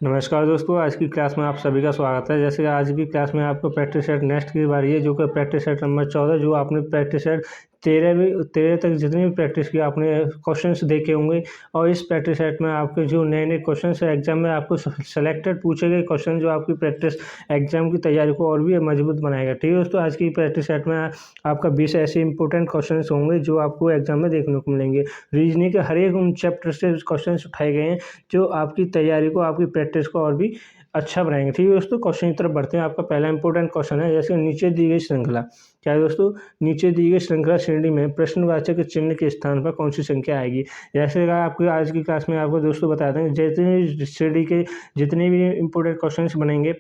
नमस्कार दोस्तों, आज की क्लास में आप सभी का स्वागत है। जैसे कि आज की क्लास में आपको प्रैक्टिस सेट नेक्स्ट की बारी है, जो कि प्रैक्टिस सेट नंबर 14, जो आपने प्रैक्टिस सेट 13 तक जितनी भी प्रैक्टिस की आपने क्वेश्चंस देखे होंगे। और इस प्रैक्टिस सेट में आपके जो नए नए क्वेश्चंस है एग्जाम में आपको सेलेक्टेड पूछे गए क्वेश्चन जो आपकी प्रैक्टिस एग्जाम की तैयारी को और भी मजबूत बनाएगा। ठीक है दोस्तों, आज की प्रैक्टिस सेट में आपका 20 ऐसे इंपॉर्टेंट क्वेश्चन होंगे जो आपको एग्जाम में देखने को मिलेंगे। रीजनिंग के हर एक उन चैप्टर से क्वेश्चन उठाए गए हैं जो आपकी तैयारी को, आपकी प्रैक्टिस को और भी अच्छा बनाएंगे। ठीक है दोस्तों, क्वेश्चन की तरफ बढ़ते हैं। आपका पहला इंपॉर्टेंट क्वेश्चन है, जैसे नीचे दी गई श्रृंखला। क्या है दोस्तों? नीचे दी गई श्रृंखला श्रेणी में प्रश्नवाचक चिन्ह के स्थान पर कौन सी संख्या आएगी? जैसे कि आपकी आज की क्लास में आपको दोस्तों बता दें, जितने श्रेणी के जितने भी इंपॉर्टेंट क्वेश्चंस बनेंगे,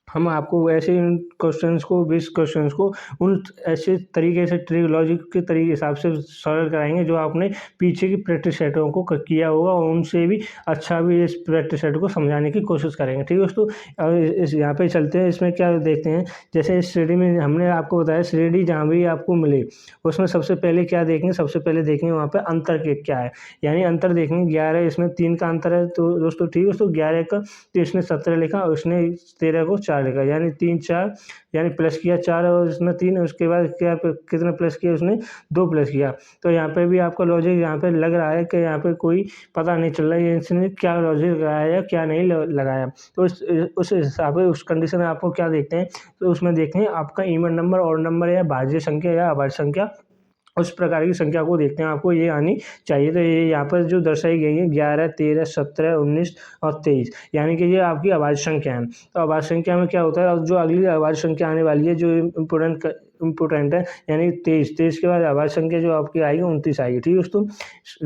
हम आपको ऐसे क्वेश्चंस को 20 क्वेश्चंस को उन ऐसे तरीके से ट्रिक लॉजिक के तरीके हिसाब से सॉल्व कराएंगे जो आपने पीछे की प्रैक्टिस सेटों को किया होगा, और उनसे भी अच्छा भी इस प्रैक्टिस सेट को समझाने की कोशिश करेंगे। ठीक है दोस्तों, और इस यहाँ पे चलते हैं। इसमें क्या देखते हैं, जैसे इस श्रेणी में हमने आपको बताया श्रेणी जहाँ भी आपको मिले उसमें सबसे पहले क्या देखेंगे, सबसे पहले देखेंगे वहाँ पे अंतर के क्या है, यानी अंतर देखेंगे। 11 इसमें 3 का अंतर है तो दोस्तों ठीक है दोस्तों, 11 का तो इसने 17 लिखा और उसने 13 को 4 लिखा, यानी 3 4, यानी प्लस किया 4 और इसमें 3, उसके बाद क्या कितना प्लस किया उसने 2 प्लस किया। तो यहाँ पे भी आपका लॉजिक यहाँ पे लग रहा है कि यहाँ पे कोई पता नहीं चल रहा है इसने क्या लॉजिक लगाया या क्या नहीं लगाया। तो उस हिसाब से उस कंडीशन में आपको क्या देखते हैं, तो उसमें देखते हैं आपका इवन नंबर और नंबर या भाज्य संख्या या अभाज्य संख्या, उस प्रकार की संख्या को देखते हैं, आपको ये आनी चाहिए। तो ये यहाँ पर जो दर्शाई गई है 11 13 17 19 और 23, यानी कि ये आपकी अभाज्य संख्या है। तो अभाज्य संख्या में क्या होता है, और जो अगली अभाज्य संख्या आने वाली है जो इम्पोर्टेंट है, यानी 23 के बाद अभाज्य संख्या जो आपकी आएगी 29 आएगी। ठीक है दोस्तों,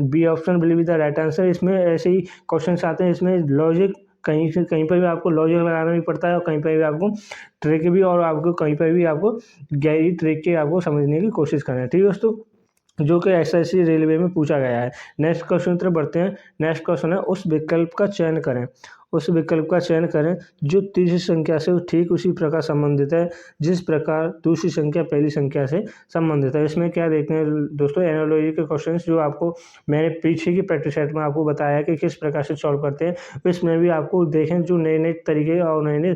B option will be the right answer. इसमें ऐसे ही क्वेश्चन आते हैं, इसमें लॉजिक कहीं से कहीं पर भी आपको लॉजिक लगाना भी पड़ता है, और कहीं पर भी आपको ट्रिक भी, और आपको कहीं पर भी आपको गहरी ट्रिक के आपको समझने की कोशिश करना है। ठीक है दोस्तों, जो कि एसएससी रेलवे में पूछा गया है। नेक्स्ट क्वेश्चन तरफ बढ़ते हैं। नेक्स्ट क्वेश्चन है, उस विकल्प का चयन करें। उस विकल्प का चयन करें जो तीसरी संख्या से ठीक उसी प्रकार संबंधित है जिस प्रकार दूसरी संख्या पहली संख्या से संबंधित है। इसमें क्या देखते हैं दोस्तों, एनालॉजी के क्वेश्चंस जो आपको मैंने पीछे की प्रैक्टिस सेट में आपको बताया है कि किस प्रकार से सॉल्व करते हैं। इसमें भी आपको देखें जो नए नए तरीके और नए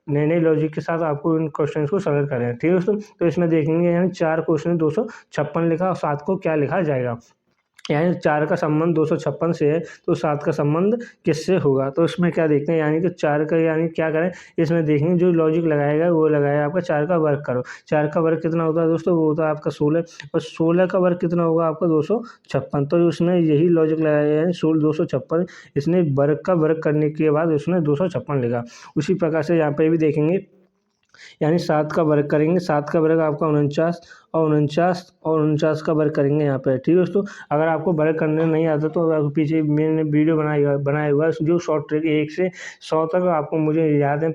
नए लॉजिक के साथ आपको इन क्वेश्चन को सॉल्व करें। ठीक है दोस्तों, तो इसमें देखेंगे यानी 4 क्वेश्चन 256 लिखा और 7 को क्या लिखा जाएगा, यानी 4 का संबंध 256 से है तो 7 का संबंध किससे होगा। तो इसमें क्या देखते हैं, यानी कि 4 का यानी क्या करें, इसमें देखेंगे जो लॉजिक लगाएगा वो लगाएगा आपका 4 का वर्ग करो। 4 का वर्ग कितना होता है दोस्तों, वो होता है आपका 16, और 16 का वर्ग कितना होगा आपका 256। तो उसने यही लॉजिक लगाया है 16 256, इसने वर्ग का वर्ग करने के बाद उसने 256 लिखा। उसी प्रकार से यहाँ पे भी देखेंगे, यानी 7 का वर्ग करेंगे, 7 का वर्ग आपका 49, और 49 का वर्ग करेंगे यहाँ पे। ठीक है दोस्तों, अगर आपको वर्ग करने नहीं आता तो पीछे मैंने वीडियो बनाया हुआ है जो शॉर्ट ट्रिक 1 से 100 तक आपको मुझे याद है,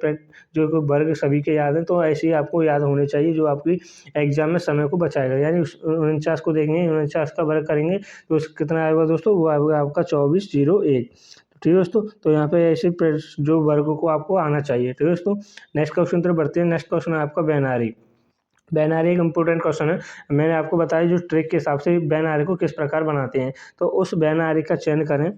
जो कि वर्ग सभी के याद हैं, तो ऐसे ही आपको याद होने चाहिए जो आपकी एग्जाम में समय को बचाएगा। यानी 49 को देखेंगे, 49 का वर्ग करेंगे तो कितना आएगा दोस्तों, वो आएगा आपका 2401। ठीक है दोस्तों, तो यहाँ पे ऐसे जो वर्ग को आपको आना चाहिए। ठीक है दोस्तों, नेक्स्ट क्वेश्चन तरफ बढ़ते हैं। नेक्स्ट क्वेश्चन है आपका बैनारी। बैनारी एक इंपॉर्टेंट क्वेश्चन है। मैंने आपको बताया जो ट्रिक के हिसाब से बैनारी को किस प्रकार बनाते हैं। तो उस बैनारी का चयन करें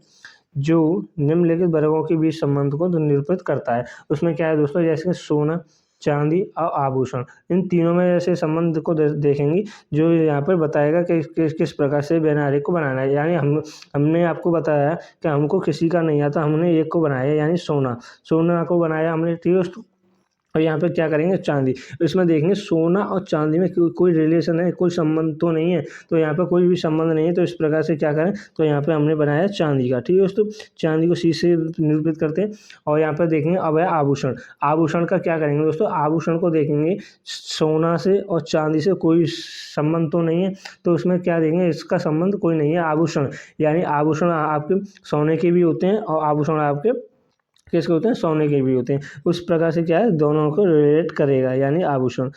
जो निम्नलिखित वर्गों के बीच संबंध को निरूपित करता है। उसमें क्या है दोस्तों, जैसे सोना, चांदी और आभूषण, इन तीनों में ऐसे संबंध को देखेंगे जो यहाँ पर बताएगा कि किस प्रकार से बैनारी को बनाना है। यानी हमने आपको बताया कि हमको किसी का नहीं आता, हमने एक को बनाया, यानी सोना को बनाया हमने। ठीक है दोस्तों, और यहाँ पे क्या करेंगे चांदी, इसमें देखेंगे सोना और चांदी में कोई रिलेशन है, कोई संबंध तो नहीं है, तो यहाँ पे कोई भी संबंध नहीं है। तो इस प्रकार से क्या करें, तो यहाँ पे हमने बनाया चांदी का। ठीक है दोस्तों, चांदी को सी से निरूपित करते हैं। और यहाँ पर देखेंगे अब है आभूषण। आभूषण का क्या करेंगे दोस्तों, आभूषण को देखेंगे सोना से और चांदी से कोई संबंध तो नहीं है, तो उसमें क्या देखेंगे, इसका संबंध कोई नहीं है। आभूषण यानी आभूषण आपके सोने के भी होते हैं और आभूषण आपके किसके होते हैं, सोने के भी होते हैं। उस प्रकार से क्या है, दोनों को रिलेट करेगा, यानी आभूषण।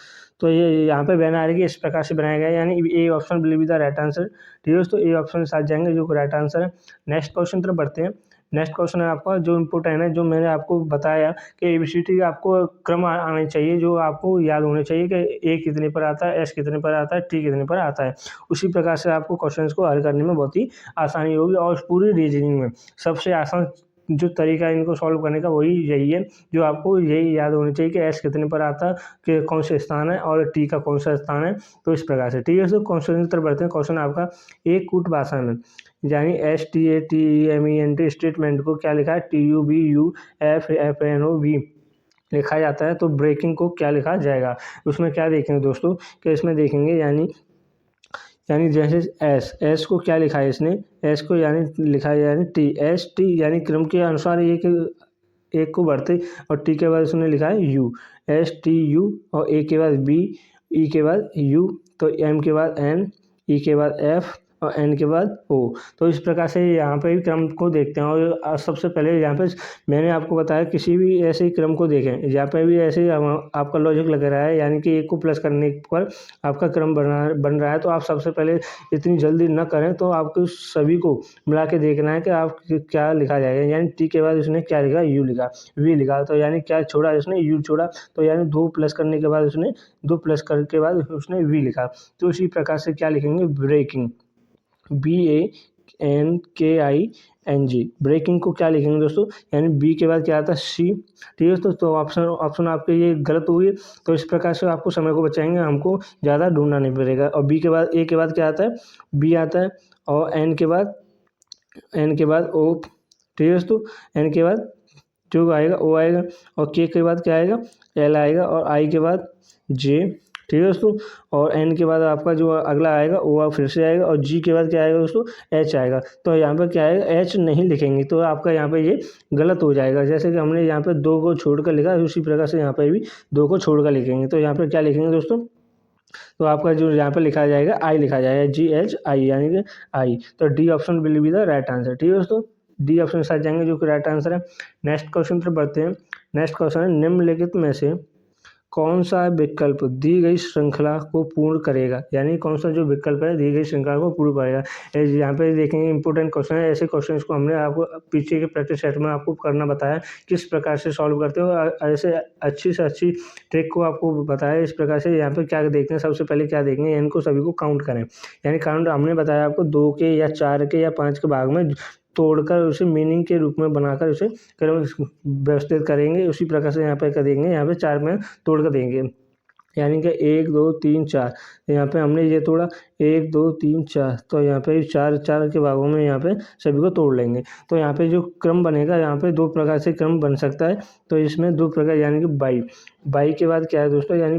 तो ये यहाँ पे बैनारी की इस प्रकार से बनाया गया है, यानी A option will be the right answer. ठीक है दोस्तों, ए ऑप्शन के साथ जाएंगे जो राइट आंसर है। नेक्स्ट क्वेश्चन तरफ बढ़ते हैं। नेक्स्ट क्वेश्चन है आपका जो इम्पोर्टेंट है, जो मैंने आपको बताया कि एबीसीडी का आपको क्रम आना चाहिए, जो आपको याद होने चाहिए कि ए कितने पर आता है, एस कितने पर आता है, टी कितने पर आता है। उसी प्रकार से आपको क्वेश्चंस को हल करने में बहुत ही आसानी होगी, और पूरी रीजनिंग में सबसे आसान जो तरीका इनको सॉल्व करने का वही यही है, जो आपको यही याद होनी चाहिए कि एस कितने पर आता है, कि कौन सा स्थान है और टी का कौन सा स्थान है। तो इस प्रकार से ठीक है। तो क्वेश्चन की तरफ बढ़ते हैं। क्वेश्चन आपका एक कूट भाषा में यानी STATEMENT स्टेटमेंट को क्या लिखा है, TUBUFFNOV लिखा जाता है। तो ब्रेकिंग को क्या लिखा जाएगा, उसमें क्या देखेंगे दोस्तों कि इसमें देखेंगे यानी जैसे एस को क्या लिखा है इसने, एस को यानी लिखा है यानी TST यानी क्रम के अनुसार एक को बढ़ते और टी के बाद उसने लिखा है USTU और ए के बाद B, ई के बाद U, तो M के बाद N, ई के बाद F और एन के बाद O। तो इस प्रकार से यहाँ पे भी क्रम को देखते हैं। और सबसे पहले यहाँ पे मैंने आपको बताया किसी भी ऐसे क्रम को देखें, यहाँ पे भी ऐसे आपका लॉजिक लग रहा है, यानी कि एक को प्लस करने पर आपका क्रम बन रहा है। तो आप सबसे पहले इतनी जल्दी न करें, तो आपको सभी को मिला के देखना है कि आप क्या लिखा जाएगा। यानी टी के बाद उसने क्या लिखा, U लिखा, V लिखा, तो यानी क्या छोड़ा उसने, U छोड़ा, तो यानी 2 प्लस करने के बाद उसने 2 प्लस करने के बाद उसने V लिखा। तो इसी प्रकार से क्या लिखेंगे, ब्रेकिंग, BANKING, ब्रेकिंग को क्या लिखेंगे दोस्तों, यानी बी के बाद क्या आता है, C। ठीक है। तो ऑप्शन आपके ये गलत हुई। तो इस प्रकार से आपको समय को बचाएंगे, हमको ज़्यादा ढूंढना नहीं पड़ेगा। और बी के बाद ए के बाद क्या आता है, B आता है, और एन के बाद O। ठीक है दोस्तों, एन के बाद जो आएगा O आएगा, और के बाद क्या आएगा, L आएगा, और आई के बाद J। ठीक है दोस्तों, और एन के बाद आपका जो अगला आएगा O फिर से आएगा, और जी के बाद क्या आएगा दोस्तों, H आएगा। तो यहाँ पर क्या आएगा, H नहीं लिखेंगे, तो आपका यहाँ पे ये गलत हो जाएगा। जैसे कि हमने यहाँ पे 2 को छोड़कर लिखा, उसी प्रकार से यहाँ पे भी 2 को छोड़कर लिखेंगे। तो यहाँ पे क्या लिखेंगे दोस्तों, तो आपका जो यहाँ पे लिखा जाएगा आई लिखा जाएगा, GHI यानी कि आई। तो D option will be the right answer. ठीक है दोस्तों, डी ऑप्शन के साथ जाएंगे जो कि राइट आंसर है। नेक्स्ट क्वेश्चन पर बढ़ते हैं। नेक्स्ट क्वेश्चन है, निम्नलिखित में से कौन सा विकल्प दी गई श्रृंखला को पूर्ण करेगा, यानी कौन सा जो विकल्प है दी गई श्रृंखला को पूर्ण करेगा। यहाँ पे देखेंगे इंपॉर्टेंट क्वेश्चन है। ऐसे क्वेश्चंस को हमने आपको पीछे के प्रैक्टिस सेट में आपको करना बताया, किस प्रकार से सॉल्व करते हो। ऐसे अच्छी से अच्छी ट्रिक को आपको बताया। इस प्रकार से यहाँ पे क्या देखते हैं, सबसे पहले क्या देखेंगे, इनको सभी को काउंट करें। यानी काउंट हमने बताया आपको 2 के या 4 के या 5 के भाग में तोड़कर उसे मीनिंग के रूप में बनाकर उसे क्रम व्यवस्थित करेंगे। उसी प्रकार से यहाँ पे कर देंगे, यहाँ पे 4 में तोड़ कर देंगे। यानी कि 1 2 3 4, यहाँ पे हमने ये तोड़ा 1 2 3 4, तो यहाँ पे 4 के भागों में यहाँ पे सभी को तोड़ लेंगे। तो यहाँ पे जो क्रम बनेगा, यहाँ पे 2 प्रकार से क्रम बन सकता है। तो इसमें 2 प्रकार, यानी कि बाई के बाद क्या है दोस्तों, यानी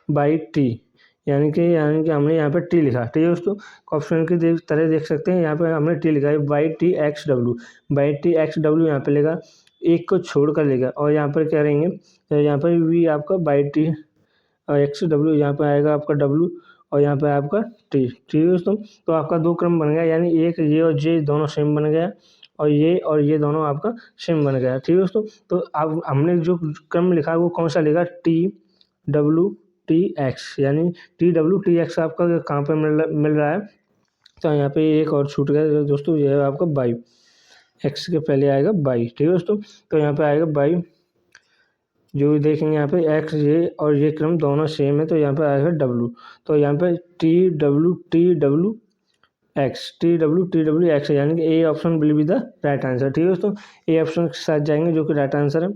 बाई टी, यानी कि हमने यहाँ पे टी लिखा। ठीक है दोस्तों, ऑप्शन की तरह देख सकते हैं, यहाँ पे हमने टी लिखा है, BY TXW यहाँ पे लेगा, एक को छोड़ कर लेगा। और यहाँ पर क्या रहेंगे, तो यहाँ पर भी आपका BY TXW, यहाँ पे आएगा आपका W, और यहाँ पे आपका टी। ठीक है दोस्तों, तो आपका 2 क्रम बन गया, यानी एक ये और जे दोनों सेम बन गया, और ये दोनों आपका सेम बन गया। ठीक है दोस्तों, तो अब हमने जो क्रम लिखा वो कौन सा लिखा, TWTX, यानी TWTX आपका कहाँ पे मिल रहा है। तो यहाँ पे एक और छूट गया दोस्तों, ये है आपका बाई, एक्स के पहले आएगा बाई। ठीक है दोस्तों, तो यहाँ पे आएगा बाई, जो देखेंगे यहाँ पे एक्स ये और ये क्रम दोनों सेम है, तो यहाँ पे आएगा डब्लू। तो यहाँ पे TWX यानी कि A option will be the right answer. ठीक है दोस्तों, ए ऑप्शन के साथ जाएंगे जो कि राइट आंसर है।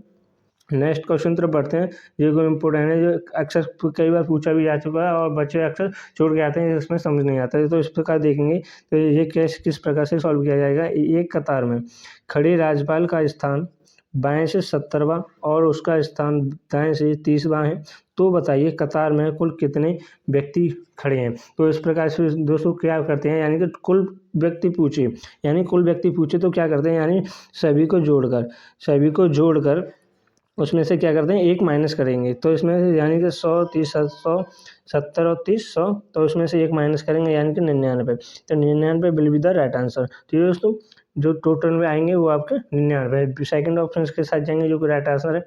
नेक्स्ट क्वेश्चन तरफ बढ़ते हैं, जो कोई इम्पोर्टेंट है, जो अक्सर कई बार पूछा भी जा चुका है और बच्चे अक्सर छोड़ के आते हैं, इसमें समझ नहीं आता है। तो इस प्रकार देखेंगे, तो ये किस प्रकार से सॉल्व किया जाएगा। एक कतार में खड़े राज्यपाल का स्थान बाएं से 70वां और उसका स्थान दाएं से 30वां है, तो बताइए कतार में कुल कितने व्यक्ति खड़े हैं। तो इस प्रकार से दोस्तों क्या करते हैं, यानी कि कुल व्यक्ति पूछे तो क्या करते हैं, यानी सभी को जोड़कर उसमें से क्या करते हैं, एक माइनस करेंगे। तो इसमें से यानी कि 100 30 100 70 और 30 100, तो इसमें से एक माइनस करेंगे, यानी कि 99। तो 99 will be the right answer. ठीक है दोस्तों, जो टोटल में आएंगे वो आपके 99 सेकंड ऑप्शन के साथ जाएंगे, जो कि राइट आंसर है।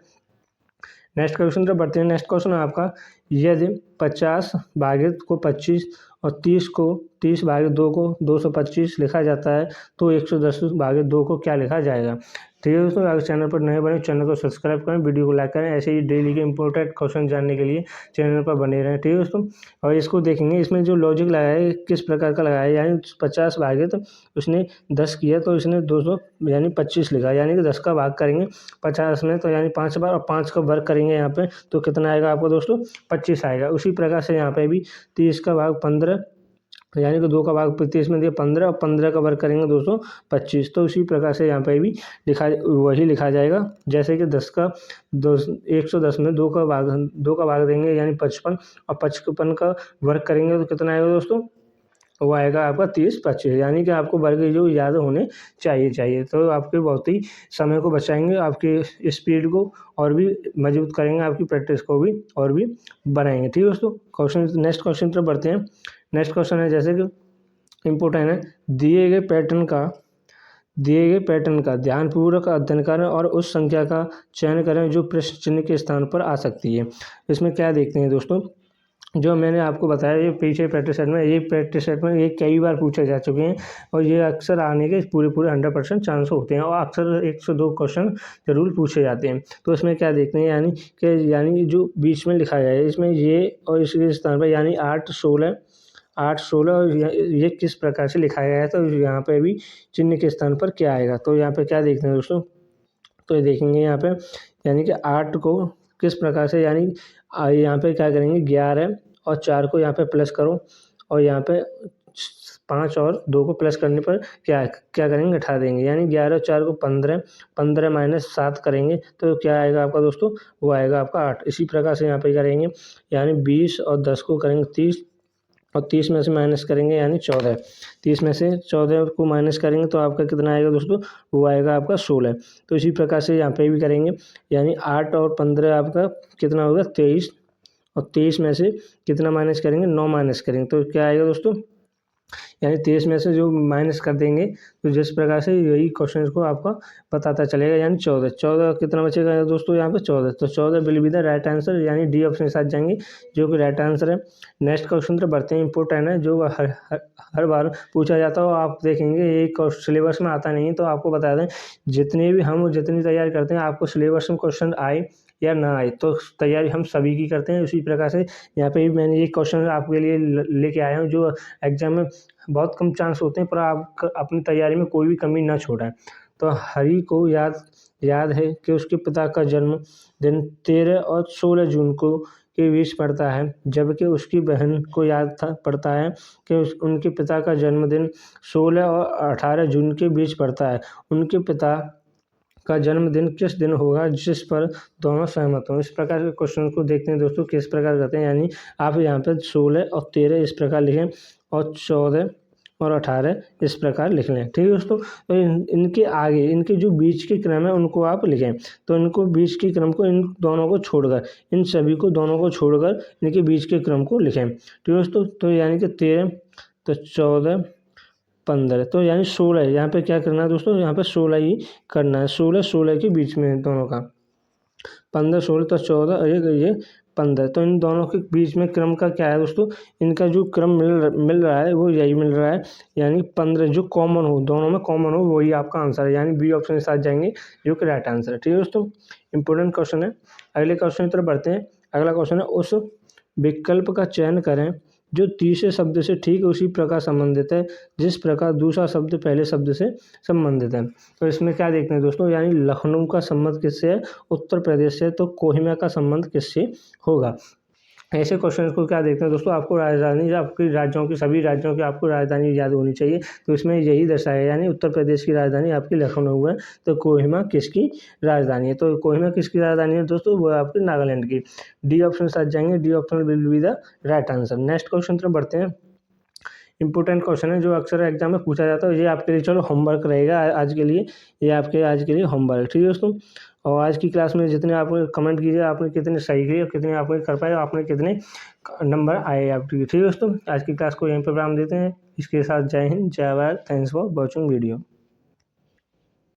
नेक्स्ट क्वेश्चन तो बढ़ते हैं। नेक्स्ट क्वेश्चन है आपका, यदि 50 भागित को 25 और 30 भागित 2 को 225 लिखा जाता है तो 110 भागित 2 को क्या लिखा जाएगा। ठीक है दोस्तों, अगर चैनल पर नए बने चैनल को सब्सक्राइब करें, वीडियो को लाइक करें। ऐसे ही डेली के इंपॉर्टेंट क्वेश्चन जानने के लिए चैनल पर बने रहें। ठीक है दोस्तों, और इसको देखेंगे इसमें जो लॉजिक लगाया है किस प्रकार का लगाया है। यानी 50 भागित उसने 10 किया तो इसने 200 यानी 25 लिखा, यानी कि 10 का भाग करेंगे 50 में तो यानी 5 बार, और 5 का वर्ग करेंगे यहाँ पे तो कितना आएगा आपको दोस्तों 25 आएगा। उसी प्रकार से यहाँ पे भी 30 का भाग 15 यानी कि 2 का भाग 30 में दिया 15 और 15 का वर्ग करेंगे 225। तो उसी प्रकार से यहाँ पे भी वही लिखा जाएगा। जैसे कि 110 में 2 का भाग देंगे यानी 55 और 55 का वर्ग करेंगे तो कितना आएगा दोस्तों, वो आएगा आपका 30-25। यानी कि आपको वर्ग जो याद होने चाहिए तो आपके बहुत ही समय को बचाएंगे, आपकी स्पीड को और भी मजबूत करेंगे, आपकी प्रैक्टिस को भी और भी बढ़ाएंगे। ठीक है दोस्तों, नेक्स्ट क्वेश्चन तरफ बढ़ते हैं। नेक्स्ट क्वेश्चन है जैसे कि इम्पोर्टेंट है, दिए गए पैटर्न का ध्यानपूर्वक अध्ययन करें और उस संख्या का चयन करें जो प्रश्न चिन्ह के स्थान पर आ सकती है। इसमें क्या देखते हैं दोस्तों, जो मैंने आपको बताया ये पीछे प्रैक्टिस सेट में ये कई बार पूछे जा चुके हैं और ये अक्सर आने के पूरे 100% चांस होते हैं और अक्सर 102 क्वेश्चन जरूर पूछे जाते हैं। तो इसमें क्या देखते हैं यानी जो बीच में लिखा गया है इसमें ये और इसके स्थान पर यानी 8, 16 और ये किस प्रकार से लिखा गया है तो यहाँ पे भी चिन्ह के स्थान पर क्या आएगा। तो यहाँ पे क्या देखते हैं दोस्तों, तो ये देखेंगे यहाँ पे यानी कि 8 को किस प्रकार से, यानी यहाँ पे क्या करेंगे 11 और 4 को यहाँ पे प्लस करो और यहाँ पे 5 और 2 को प्लस करने पर क्या करेंगे घटा देंगे, यानी 11 और 4 को 15 माइनस 7 करेंगे तो क्या आएगा आपका दोस्तों, वो आएगा आपका 8। इसी प्रकार से यहाँ पे करेंगे यानी 20 और 10 को करेंगे 30 और 30 में से माइनस करेंगे यानी 14। 30 में से 14 को माइनस करेंगे तो आपका कितना आएगा दोस्तों, वो आएगा आपका 16। तो इसी प्रकार से यहाँ पे भी करेंगे यानी 8 और 15 आपका कितना होगा 23 और 23 में से कितना माइनस करेंगे 9 माइनस करेंगे तो क्या आएगा दोस्तों, यानी 23 में से जो माइनस कर देंगे तो जिस प्रकार से यही क्वेश्चन को आपका बताता चलेगा यानी 14 कितना बचेगा दोस्तों यहाँ पे 14। तो 14 will be the right answer, यानी डी ऑप्शन के साथ जाएंगे जो कि राइट आंसर है। नेक्स्ट क्वेश्चन तो बढ़ते हैं, इंपॉर्टेंट है जो हर बार पूछा जाता हो। आप देखेंगे ये सिलेबस में आता नहीं है तो आपको बता दें जितनी तैयारी करते हैं आपको सिलेबस में क्वेश्चन आए या ना आए तो तैयारी हम सभी की करते हैं। उसी प्रकार से यहाँ पे भी मैंने ये क्वेश्चन आपके लिए लेके आया हूँ जो एग्जाम में बहुत कम चांस होते हैं पर आप अपनी तैयारी में कोई भी कमी ना छोड़ें। तो हरी को याद है कि उसके पिता का जन्म दिन 13 और 16 जून को के बीच पड़ता है, जबकि उसकी बहन को पड़ता है कि उनके पिता का जन्मदिन 16 और 18 जून के बीच पड़ता है। उनके पिता का जन्मदिन किस दिन होगा जिस पर दोनों सहमत हों। इस प्रकार के क्वेश्चन को देखते हैं दोस्तों किस प्रकार करते हैं, यानी आप यहाँ पे 16 और 13 इस प्रकार लिखें और 14 और 18 इस प्रकार लिख लें। ठीक है दोस्तों, तो इनके आगे इनके जो बीच के क्रम है उनको आप लिखें। तो इनको बीच के क्रम को इन दोनों को छोड़कर इनके बीच के क्रम को लिखें। ठीक है दोस्तों, तो यानी कि 13 तो 14 15 तो यानी 16 यहाँ पे क्या करना है दोस्तों, यहाँ पे 16 ही करना है। 16 के बीच में दोनों का 15 16 तो 14 ये 15 तो इन दोनों के बीच में क्रम का क्या है दोस्तों, इनका जो क्रम मिल रहा है वो यही मिल रहा है, यानी 15 जो कॉमन हो दोनों में कॉमन हो वही आपका आंसर है, यानी बी ऑप्शन के साथ जाएंगे जो कि राइट आंसर है। ठीक है दोस्तों, इंपॉर्टेंट क्वेश्चन है। अगले क्वेश्चन की तरफ बढ़ते हैं। अगला क्वेश्चन है उस विकल्प का चयन करें जो तीसरे शब्द से ठीक उसी प्रकार संबंधित है जिस प्रकार दूसरा शब्द पहले शब्द से संबंधित है। तो इसमें क्या देखते हैं दोस्तों, यानी लखनऊ का संबंध किससे है, उत्तर प्रदेश से, तो कोहिमा का संबंध किससे होगा। ऐसे क्वेश्चन को क्या देखते हैं दोस्तों, आपको सभी राज्यों की आपको राजधानी याद होनी चाहिए। तो इसमें यही दर्शाया, यानी उत्तर प्रदेश की राजधानी आपकी लखनऊ है तो कोहिमा किसकी राजधानी है। तो कोहिमा किसकी राजधानी है दोस्तों, वो आपकी नागालैंड की। डी ऑप्शन के साथ जाएंगे, D option will be the right answer. Next question तरफ बढ़ते हैं। इंपॉर्टेंट क्वेश्चन है जो अक्सर एग्जाम में पूछा जाता है, ये आपके लिए चलो होमवर्क रहेगा आज के लिए, ये आपके आज के लिए होमवर्क। ठीक है दोस्तों, और आज की क्लास में जितने आपने कमेंट कीजिए आपने कितने सही किए, कितने आपने कर पाए, आपने कितने नंबर आए आपके। ठीक है दोस्तों, आज की क्लास को यहीं पर विराम देते हैं। इसके साथ जय हिंद, जय Bharat, thanks for watching video.